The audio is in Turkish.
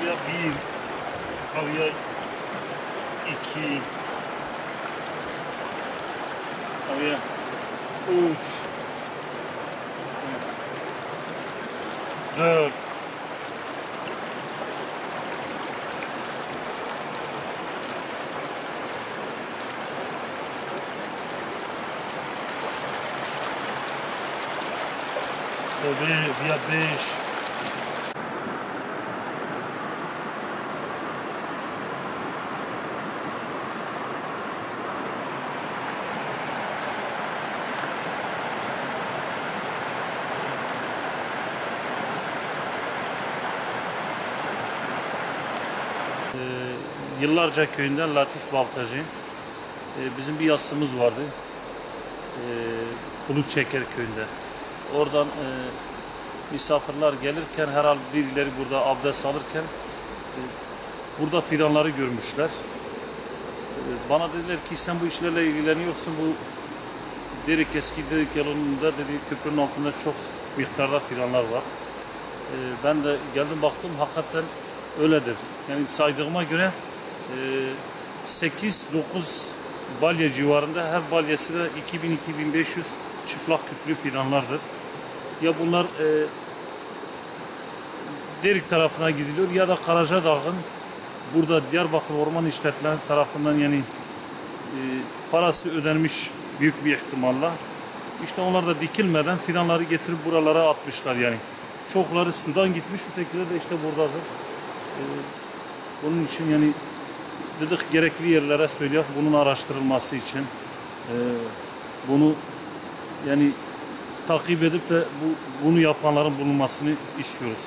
Havya 1, havya 2, havya 3, 4, 5. Yıllarca köyünden Latif Baltacı. Bizim bir yasımız vardı. Bulutçeker köyünde. Oradan misafirler gelirken herhalde birileri burada abdest alırken burada fidanları görmüşler. Bana dediler ki sen bu işlerle ilgileniyorsun, bu eski Derik yolunda dedi köprünün altında çok miktarda fidanlar var. Ben de geldim baktım hakikaten öyledir. Yani saydığıma göre 8-9 balya civarında, her balyası da 2000-2500 çıplak küplü fidanlardır. Ya bunlar Derik tarafına gidiliyor ya da Karacadağ'ın burada Diyarbakır Orman İşletmeleri tarafından yani parası ödenmiş büyük bir ihtimalle. İşte onlar da dikilmeden fidanları getirip buralara atmışlar yani. Çokları sudan gitmiş, ötekileri de işte buradadır. Bunun için yani dedik gerekli yerlere söylüyor bunun araştırılması için. Bunu yani takip edip de bunu yapanların bulunmasını istiyoruz.